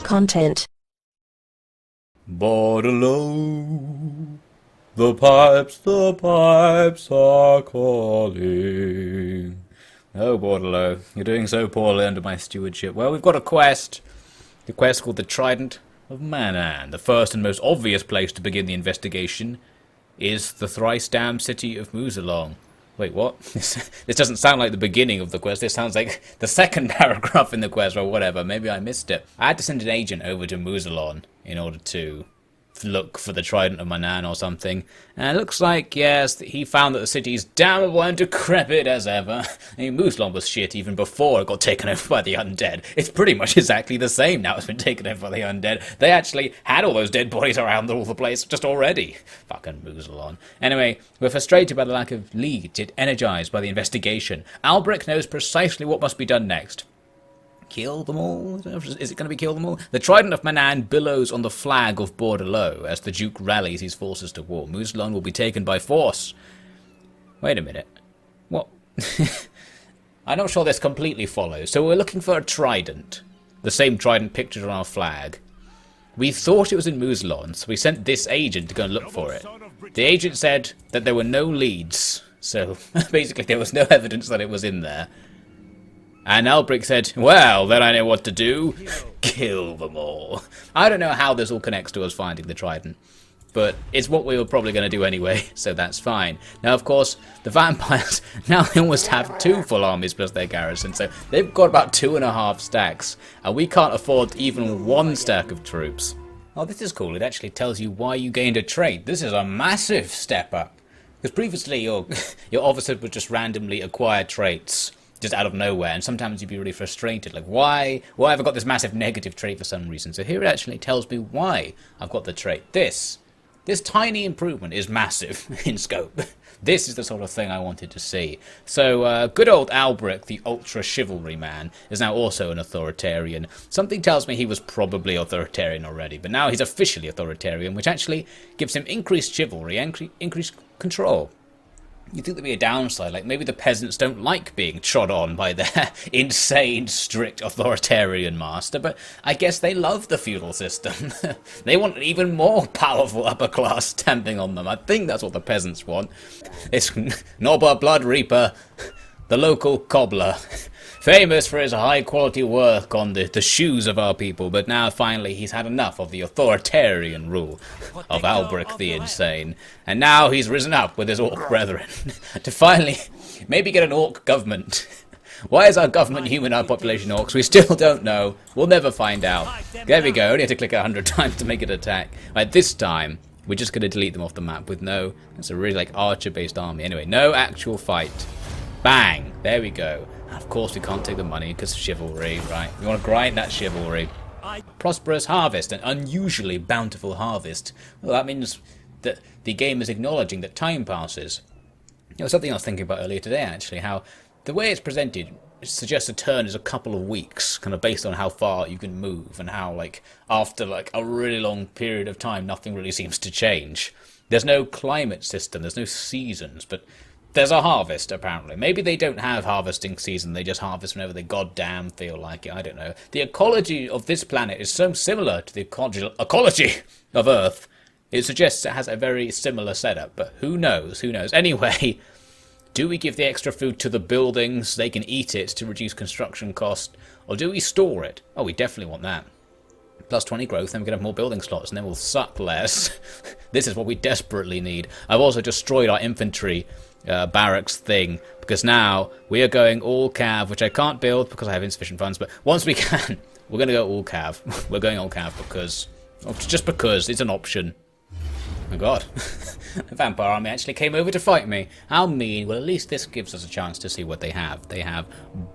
Content. Bordeleaux, the pipes are calling. Oh, Bordeleaux, you're doing so poorly under my stewardship. Well, we've got a quest. The quest called the Trident of Manan. The first and most obvious place to begin the investigation is the thrice-damned city of Mousillon. Wait, what? This doesn't sound like the beginning of the quest. This sounds like the second paragraph in the quest, or whatever. Maybe I missed it. I had to send an agent over to Mousillon in order to look for the Trident of Manan or something. And it looks like, yes, he found that the city is damnable and decrepit as ever. I mean, Mousillon was shit even before it got taken over by the undead. It's pretty much exactly the same now it's been taken over by the undead. They actually had all those dead bodies around all the place just already. Fucking Mousillon. Anyway, we're frustrated by the lack of leads, yet energized by the investigation. Alberic knows precisely what must be done next. Kill them all? Is it going to be kill them all? The Trident of Manan billows on the flag of Bordeleaux as the Duke rallies his forces to war. Mousillon will be taken by force. Wait a minute. What? I'm not sure this completely follows. So we're looking for a trident. The same trident pictured on our flag. We thought it was in Mousillon, so we sent this agent to go and look for it. The agent said that there were no leads. So basically there was no evidence that it was in there. And Alberic said, well, then I know what to do. Kill them all. I don't know how this all connects to us finding the trident. But it's what we were probably going to do anyway, so that's fine. Now, of course, the vampires, now they almost have 2 full armies plus their garrison. So they've got about 2.5 stacks. And we can't afford even 1 stack of troops. Oh, this is cool. It actually tells you why you gained a trait. This is a massive step up. Because previously your officer would just randomly acquire traits just out of nowhere, and sometimes you'd be really frustrated, like, why have I got this massive negative trait for some reason? So here it actually tells me why I've got the trait. This tiny improvement is massive in scope. This is the sort of thing I wanted to see. So good old Alberic, the ultra chivalry man, is now also an authoritarian. Something tells me he was probably authoritarian already, but now he's officially authoritarian, which actually gives him increased chivalry and increased control. You think there'd be a downside, like maybe the peasants don't like being trod on by their insane, strict authoritarian master, but I guess they love the feudal system. They want an even more powerful upper class stamping on them. I think that's what the peasants want. It's Nobber Blood Reaper, the local cobbler, famous for his high-quality work on the shoes of our people, but now finally he's had enough of the authoritarian rule of Alberic the Insane, and now he's risen up with his orc brethren to finally maybe get an orc government. Why is our government human, our population orcs? We still don't know. We'll never find out. There we go, only have to click 100 times to make it attack. Right, this time, we're just going to delete them off the map with no, it's a really like archer-based army. Anyway, no actual fight. Bang! There we go. Of course we can't take the money because of chivalry, right? We want to grind that chivalry. Prosperous harvest, an unusually bountiful harvest. Well, that means that the game is acknowledging that time passes. You know, something I was thinking about earlier today, actually, how the way it's presented suggests a turn is a couple of weeks, kind of based on how far you can move, and how, like, after, like, a really long period of time, nothing really seems to change. There's no climate system, there's no seasons, but there's a harvest, apparently. Maybe they don't have harvesting season, they just harvest whenever they goddamn feel like it, I don't know. The ecology of this planet is so similar to the ecology of Earth, it suggests it has a very similar setup, but who knows, who knows. Anyway, do we give the extra food to the buildings, they can eat it to reduce construction cost, or do we store it? Oh, we definitely want that. Plus 20 growth, then we can have more building slots, and then we'll suck less. This is what we desperately need. I've also destroyed our infantry barracks thing, because now we are going all cav, which I can't build because I have insufficient funds, but once we can, we're going to go all cav. We're going all cav because, just because, it's an option. Oh my god. The vampire army actually came over to fight me. How mean. Well, at least this gives us a chance to see what they have. They have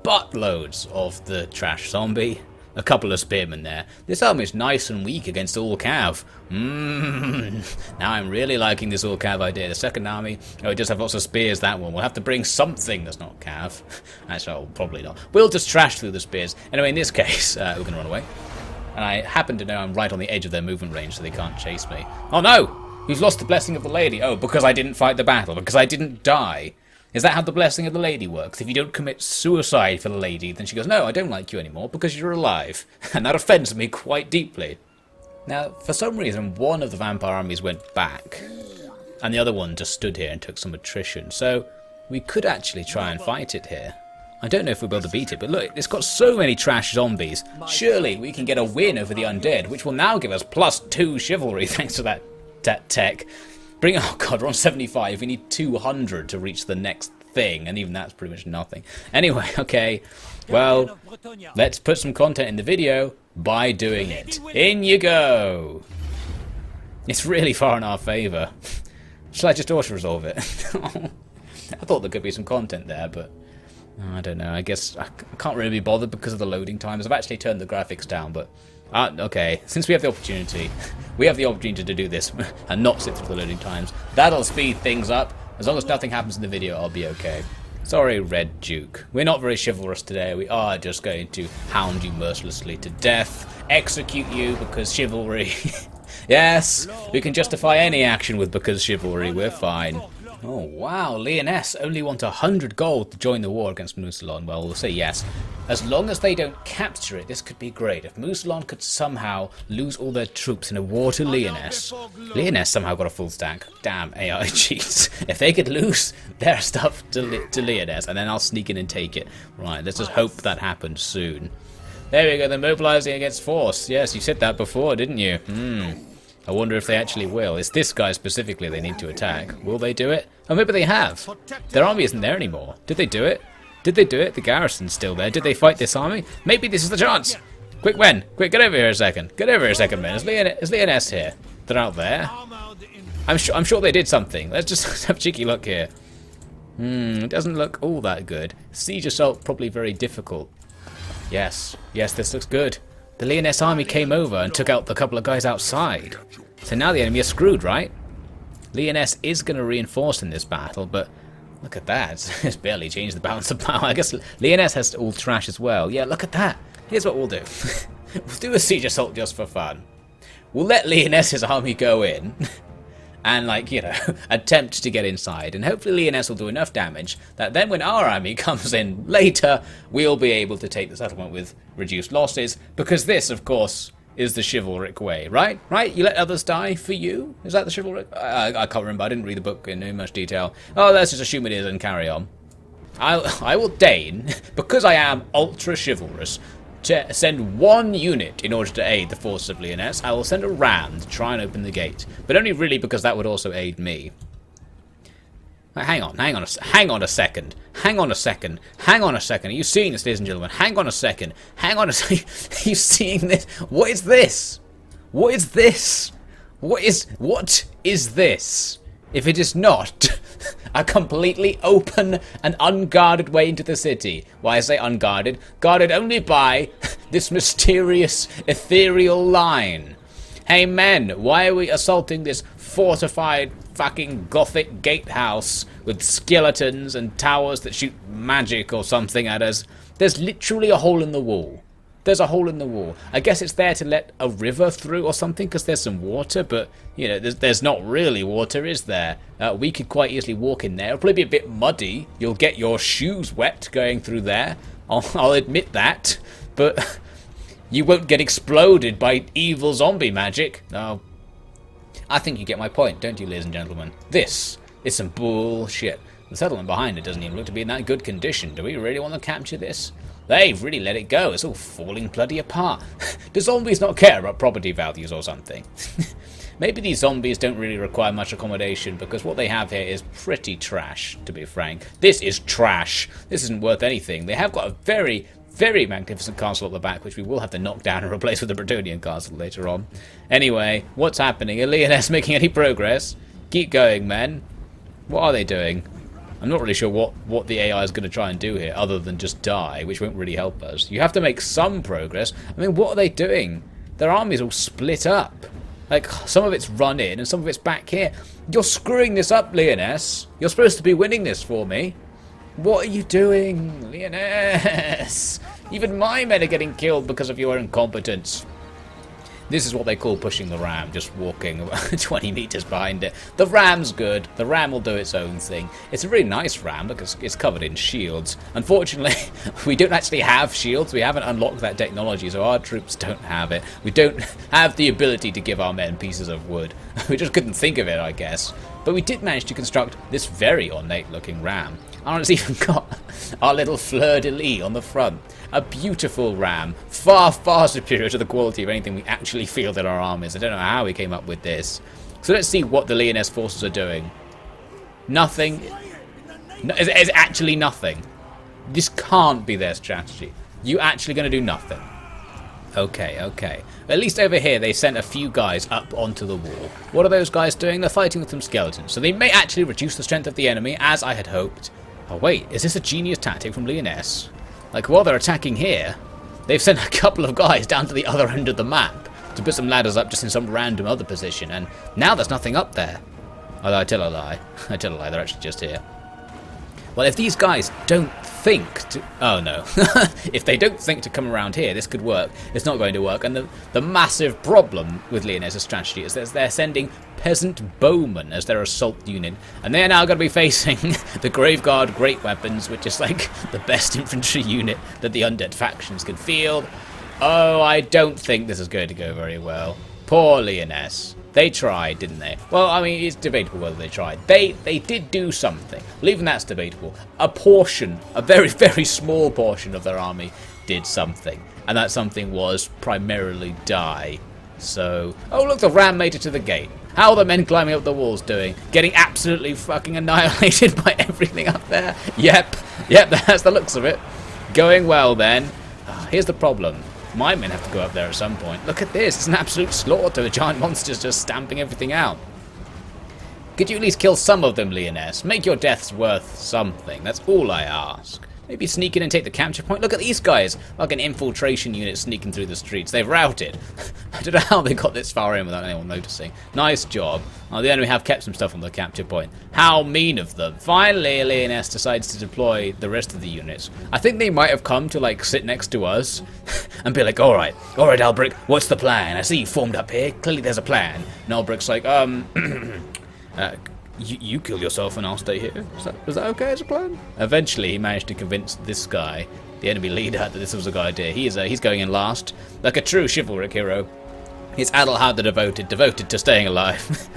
buttloads of the trash zombie. A couple of spearmen there. This army is nice and weak against all cav. Now I'm really liking this all cav idea. The second army, oh, it does have lots of spears, that one. We'll have to bring something that's not cav. Actually, oh, probably not. We'll just trash through the spears. Anyway, in this case, we're going to run away. And I happen to know I'm right on the edge of their movement range, so they can't chase me. Oh no! We've lost the blessing of the lady. Oh, because I didn't fight the battle. Because I didn't die. Is that how the blessing of the lady works? If you don't commit suicide for the lady, then she goes, no, I don't like you anymore because you're alive. And that offends me quite deeply. Now, for some reason, one of the vampire armies went back, and the other one just stood here and took some attrition. So we could actually try and fight it here. I don't know if we'll be able to beat it, but look, it's got so many trash zombies. Surely we can get a win over the undead, which will now give us +2 chivalry thanks to that tech. Oh god, we're on 75. We need 200 to reach the next thing, and even that's pretty much nothing. Anyway, okay, well, let's put some content in the video by doing it. In you go! It's really far in our favour. Shall I just auto-resolve it? I thought there could be some content there, but I don't know. I guess I can't really be bothered because of the loading times. I've actually turned the graphics down, but okay, since we have the opportunity to do this and not sit through the loading times. That'll speed things up. As long as nothing happens in the video, I'll be okay. Sorry, Red Duke. We're not very chivalrous today. We are just going to hound you mercilessly to death, execute you because chivalry. Yes, we can justify any action with because chivalry. We're fine. Oh wow, Lyonesse only want 100 gold to join the war against Mousillon. Well, we'll say yes. As long as they don't capture it, this could be great. If Mousillon could somehow lose all their troops in a war to Lyonesse. Lyonesse somehow got a full stack. Damn AI cheats. If they could lose their stuff to Lyonesse, and then I'll sneak in and take it. Right, let's just hope that happens soon. There we go, they're mobilizing against force. Yes, you said that before, didn't you? I wonder if they actually will. It's this guy specifically they need to attack. Will they do it? Oh, maybe they have. Their army isn't there anymore. Did they do it? Did they do it? The garrison's still there. Did they fight this army? Maybe this is the chance. Quick, men. Quick, get over here a second. Get over here a second, men. Is Lyonesse here? They're out there. I'm sure they did something. Let's just have a cheeky look here. It doesn't look all that good. Siege assault probably very difficult. Yes, this looks good. The Lyonesse army came over and took out the couple of guys outside. So now the enemy is screwed, right? Lyonesse is going to reinforce in this battle, but look at that. It's barely changed the balance of power. I guess Lyonesse has all trash as well. Yeah, look at that. Here's what we'll do. We'll do a siege assault just for fun. We'll let Lyonesse's army go in and, like, you know, attempt to get inside. And hopefully Lyonesse will do enough damage that then when our army comes in later, we'll be able to take the settlement with reduced losses. Because this, of course, is the chivalric way, right? Right? You let others die for you? Is that the chivalric? I can't remember. I didn't read the book in much detail. Oh, let's just assume it is and carry on. I will deign, because I am ultra chivalrous, to send one unit in order to aid the force of Lyonesse. I will send a ram to try and open the gate, but only really because that would also aid me. Hang on a second. Are you seeing this, ladies and gentlemen? Hang on a second. Are you seeing this? What is this? What is this? What is this? If it is not a completely open and unguarded way into the city. Why I say unguarded? Guarded only by this mysterious, ethereal line. Hey men, why are we assaulting this fortified fucking gothic gatehouse with skeletons and towers that shoot magic or something at us? There's literally a hole in the wall. There's a hole in the wall. I guess it's there to let a river through or something because there's some water, but, you know, there's not really water, is there? We could quite easily walk in there. It'll probably be a bit muddy. You'll get your shoes wet going through there. I'll admit that. But you won't get exploded by evil zombie magic. No. I think you get my point, don't you, ladies and gentlemen? This is some bullshit. The settlement behind it doesn't even look to be in that good condition. Do we really want to capture this? They've really let it go. It's all falling bloody apart. Do zombies not care about property values or something? Maybe these zombies don't really require much accommodation because what they have here is pretty trash, to be frank. This is trash. This isn't worth anything. They have got a very, very magnificent castle at the back, which we will have to knock down and replace with the Bretonnian castle later on. Anyway, what's happening? Are Lyonesse making any progress? Keep going, men. What are they doing? I'm not really sure what the AI is going to try and do here, other than just die, which won't really help us. You have to make some progress. I mean, what are they doing? Their army's all split up. Like, some of it's run in, and some of it's back here. You're screwing this up, Lyonesse. You're supposed to be winning this for me. What are you doing, Lyonesse? Even my men are getting killed because of your incompetence. This is what they call pushing the ram, just walking 20 meters behind it. The ram's good. The ram will do its own thing. It's a really nice ram because it's covered in shields. Unfortunately, we don't actually have shields. We haven't unlocked that technology, so our troops don't have it. We don't have the ability to give our men pieces of wood. We just couldn't think of it, I guess. But we did manage to construct this very ornate-looking ram. And it's even got our little fleur-de-lis on the front. A beautiful ram, far, far superior to the quality of anything we actually field in our armies. I don't know how we came up with this. So let's see what the Lyonesse forces are doing. Nothing. No, it's actually nothing. This can't be their strategy. You actually going to do nothing. Okay, okay. At least over here they sent a few guys up onto the wall. What are those guys doing? They're fighting with some skeletons. So they may actually reduce the strength of the enemy, as I had hoped. Oh wait, is this a genius tactic from Lyonesse? Like, while they're attacking here, they've sent a couple of guys down to the other end of the map to put some ladders up just in some random other position, and now there's nothing up there. Although I tell a lie. I tell a lie, they're actually just here. Well, if these guys don't think to... Oh, no. If they don't think to come around here, this could work. It's not going to work. And the massive problem with Lyonessa's strategy is that they're sending peasant bowmen as their assault unit. And they are now going to be facing the Graveguard Great Weapons, which is like the best infantry unit that the undead factions can field. Oh, I don't think this is going to go very well. Poor Lyonesse. They tried, didn't they? Well, I mean, it's debatable whether they tried. They did do something. Well, even that's debatable. A portion, a very, very small portion of their army did something. And that something was primarily die. So, oh look, the ram made it to the gate. How are the men climbing up the walls doing? Getting absolutely fucking annihilated by everything up there? Yep, that's the looks of it. Going well then. Here's the problem. My men have to go up there at some point. Look at this, it's an absolute slaughter. The giant monster's just stamping everything out. Could you at least kill some of them, Lyonesse? Make your deaths worth something. That's all I ask. Maybe sneak in and take the capture point. Look at these guys. Like an infiltration unit sneaking through the streets. They've routed. I don't know how they got this far in without anyone noticing. Nice job. Oh, the enemy have kept some stuff on the capture point. How mean of them. Finally, Lyonesse decides to deploy the rest of the units. I think they might have come to, like, sit next to us and be like, alright, Alberic, what's the plan? I see you formed up here. Clearly there's a plan. And Alberic's like, You kill yourself and I'll stay here. Is that okay as a plan? Eventually, he managed to convince this guy, the enemy leader, that this was a good idea. He's going in last, like a true chivalric hero. He's Adelhard the devoted to staying alive.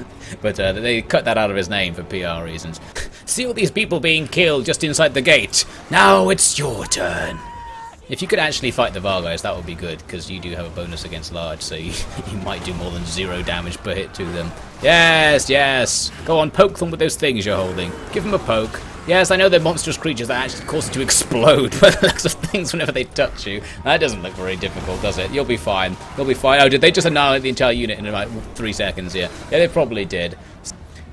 But they cut that out of his name for PR reasons. See all these people being killed just inside the gate. Now it's your turn. If you could actually fight the Vargas, that would be good, because you do have a bonus against large, so you might do more than 0 damage per hit to them. Yes, yes! Go on, poke them with those things you're holding. Give them a poke. Yes, I know they're monstrous creatures that actually cause them to explode by the looks of things whenever they touch you. That doesn't look very difficult, does it? You'll be fine. You'll be fine. Oh, did they just annihilate the entire unit in about 3 seconds here? Yeah, they probably did.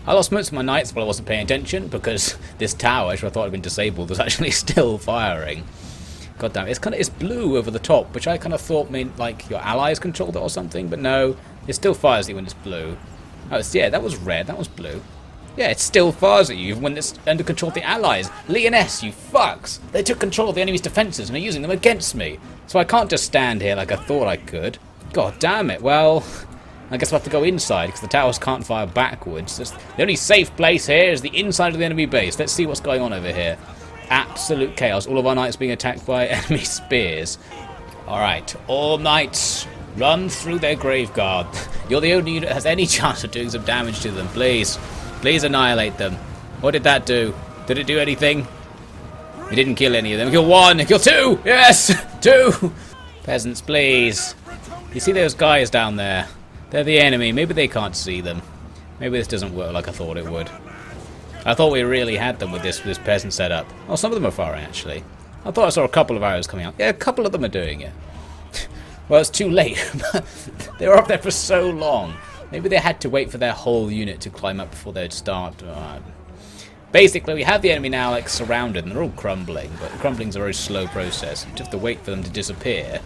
I lost most of my knights while I wasn't paying attention, because this tower, which I thought had been disabled, was actually still firing. God damn it, it's blue over the top, which I kind of thought meant like your allies controlled it or something, but no, it still fires at you when it's blue. Oh, yeah, that was red, that was blue. Yeah, it still fires at you even when it's under control of the allies. Lyonesse, you fucks! They took control of the enemy's defences and are using them against me. So I can't just stand here like I thought I could. God damn it, well, I guess I'll have to go inside because the towers can't fire backwards. The only safe place here is the inside of the enemy base. Let's see what's going on over here. Absolute chaos. All of our knights being attacked by enemy spears. Alright, all knights, run through their graveguard. You're the only unit that has any chance of doing some damage to them. Please. Please annihilate them. What did that do? Did it do anything? It didn't kill any of them. Kill 1! Kill 2! Yes! 2! Peasants, please. You see those guys down there? They're the enemy. Maybe they can't see them. Maybe this doesn't work like I thought it would. I thought we really had them with this peasant setup. Oh, some of them are firing, actually. I thought I saw a couple of arrows coming out. Yeah, a couple of them are doing it. Well, it's too late. They were up there for so long. Maybe they had to wait for their whole unit to climb up before they'd start. Basically, we have the enemy now like surrounded, and they're all crumbling. But crumbling's a very slow process. We just have to wait for them to disappear.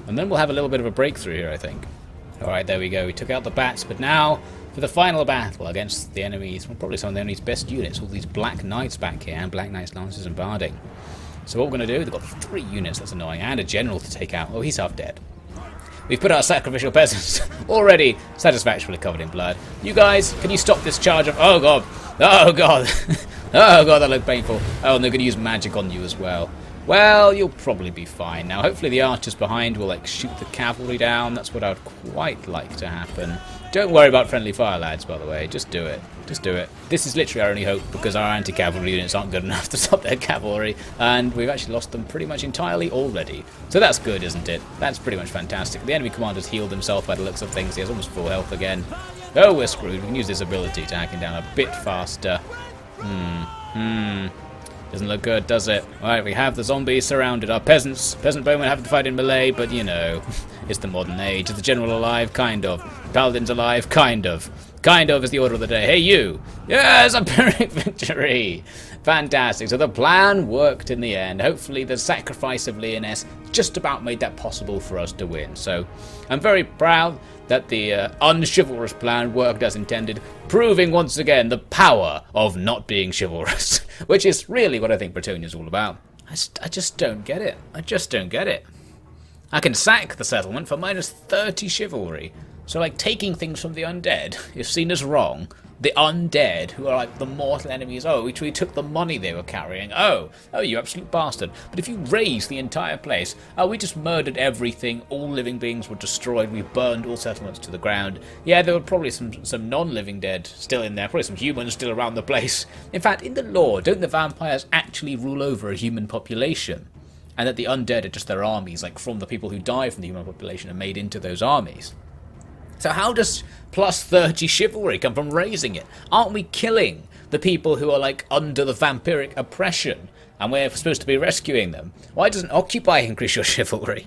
And then we'll have a little bit of a breakthrough here, I think. Alright, there we go. We took out the bats, but now for the final battle against the enemies, well, probably some of the enemy's best units, all these Black Knights back here, and Black Knights, Lancers, and Barding. So what we're going to do, they've got 3 units, that's annoying, and a general to take out. Oh, he's half dead. We've put our sacrificial peasants already satisfactorily covered in blood. You guys, can you stop this charge of... Oh, God. Oh, God. Oh, God, that looked painful. Oh, and they're going to use magic on you as well. Well, you'll probably be fine. Now, hopefully the archers behind will, like, shoot the cavalry down. That's what I would quite like to happen. Don't worry about friendly fire, lads, by the way. Just do it. Just do it. This is literally our only hope, because our anti-cavalry units aren't good enough to stop their cavalry, and we've actually lost them pretty much entirely already. So that's good, isn't it? That's pretty much fantastic. The enemy commander's healed himself by the looks of things. He has almost full health again. Oh, we're screwed. We can use this ability to hack him down a bit faster. Doesn't look good, does it? Alright, we have the zombies surrounded. Our peasant bowmen have to fight in melee, but you know, it's the modern age. Is the general alive? Kind of. Paladin's alive? Kind of. Kind of is the order of the day. Hey, you! Yes, a Pyrrhic victory! Fantastic. So the plan worked in the end. Hopefully the sacrifice of Leoness just about made that possible for us to win. So I'm very proud that the unchivalrous plan worked as intended, proving once again the power of not being chivalrous, which is really what I think Bretonnia is all about. I just don't get it. I just don't get it. I can sack the settlement for minus 30 chivalry. So, like, taking things from the undead is seen as wrong. The undead, who are like the mortal enemies, oh, we took the money they were carrying. Oh, you absolute bastard. But if you raise the entire place, oh, we just murdered everything. All living beings were destroyed. We burned all settlements to the ground. Yeah, there were probably some non-living dead still in there. Probably some humans still around the place. In fact, in the lore, don't the vampires actually rule over a human population? And that the undead are just their armies, like from the people who die from the human population are made into those armies. So how does plus 30 chivalry come from raising it? Aren't we killing the people who are like under the vampiric oppression and we're supposed to be rescuing them? Why doesn't Occupy increase your chivalry?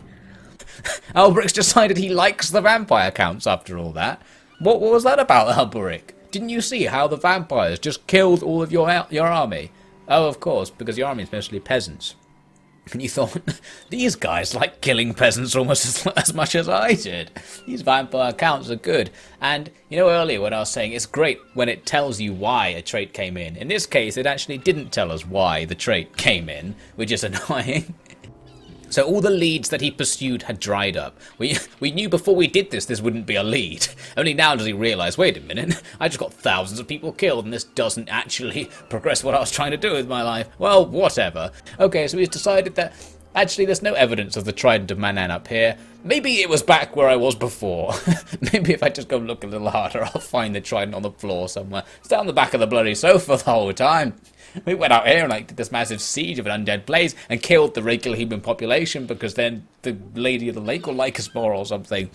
Alberic's decided he likes the vampire counts after all that. What was that about, Alberic? Didn't you see how the vampires just killed all of your army? Oh, of course, because your army is mostly peasants. And you thought, these guys like killing peasants almost as much as I did. These vampire counts are good. And, you know, earlier when I was saying it's great when it tells you why a trait came in. In this case, it actually didn't tell us why the trait came in, which is annoying. So all the leads that he pursued had dried up. We knew before we did this wouldn't be a lead. Only now does he realise, wait a minute, I just got thousands of people killed and this doesn't actually progress what I was trying to do with my life. Well, whatever. Okay, so he's decided that actually there's no evidence of the Trident of Manan up here. Maybe it was back where I was before. Maybe if I just go look a little harder, I'll find the Trident on the floor somewhere. It's down the back of the bloody sofa the whole time. We went out here and like did this massive siege of an undead place and killed the regular human population because then the Lady of the Lake will like us more or something.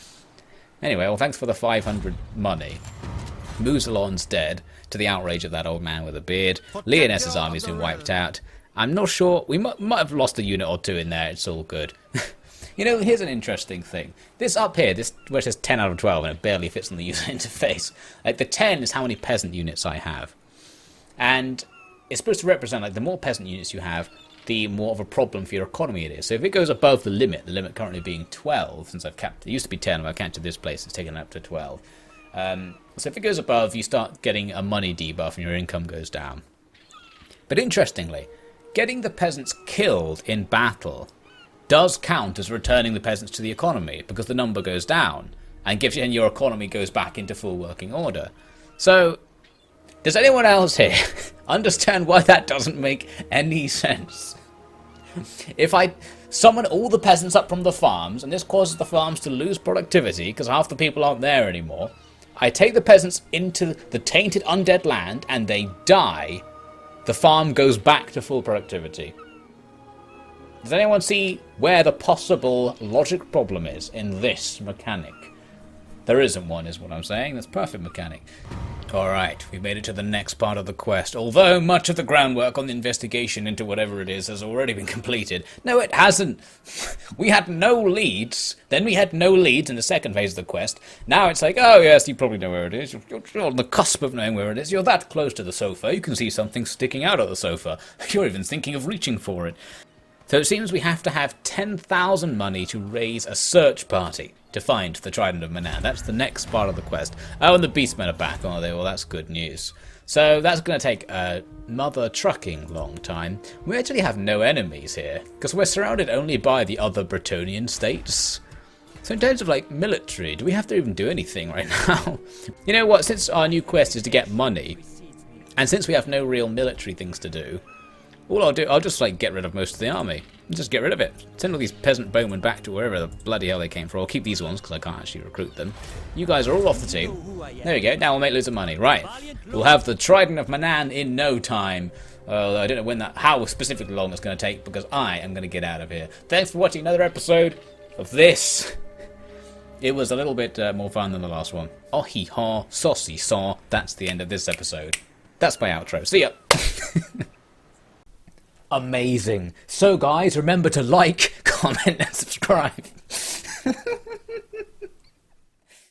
Anyway, well, thanks for the 500 money. Mousillon's dead, to the outrage of that old man with a beard. Leoness's army's been wiped out. I'm not sure. We might have lost a unit or two in there. It's all good. You know, here's an interesting thing. This up here, this where it says 10 out of 12 and it barely fits on the user interface. Like the 10 is how many peasant units I have. And it's supposed to represent, like, the more peasant units you have, the more of a problem for your economy it is. So if it goes above the limit currently being 12, since I've capped, it used to be 10, but I've captured this place, it's taken up to 12. So if it goes above, you start getting a money debuff and your income goes down. But interestingly, getting the peasants killed in battle does count as returning the peasants to the economy, because the number goes down, and your economy goes back into full working order. So does anyone else here understand why that doesn't make any sense? If I summon all the peasants up from the farms, and this causes the farms to lose productivity because half the people aren't there anymore, I take the peasants into the tainted undead land and they die, the farm goes back to full productivity. Does anyone see where the possible logic problem is in this mechanic? There isn't one, is what I'm saying. That's perfect mechanic. Alright, we made it to the next part of the quest. Although much of the groundwork on the investigation into whatever it is has already been completed. No, it hasn't. We had no leads. Then we had no leads in the second phase of the quest. Now it's like, oh yes, you probably know where it is. You're on the cusp of knowing where it is. You're that close to the sofa. You can see something sticking out of the sofa. You're even thinking of reaching for it. So it seems we have to have 10,000 money to raise a search party to find the Trident of Manan. That's the next part of the quest. Oh, and the beastmen are back, are they? Well, that's good news. So that's going to take another trucking long time. We actually have no enemies here, because we're surrounded only by the other Bretonnian states. So in terms of like military, do we have to even do anything right now? You know what, since our new quest is to get money, and since we have no real military things to do, all I'll do, I'll just like get rid of most of the army. Just get rid of it. Send all these peasant bowmen back to wherever the bloody hell they came from. I'll keep these ones because I can't actually recruit them. You guys are all off the team. There we go, now we'll make loads of money. Right, we'll have the Trident of Manan in no time. I don't know when how specifically long it's going to take because I am going to get out of here. Thanks for watching another episode of this. It was a little bit more fun than the last one. Oh hee haw, saucy saw. That's the end of this episode. That's my outro. See ya. Amazing. So guys, remember to like, comment and subscribe.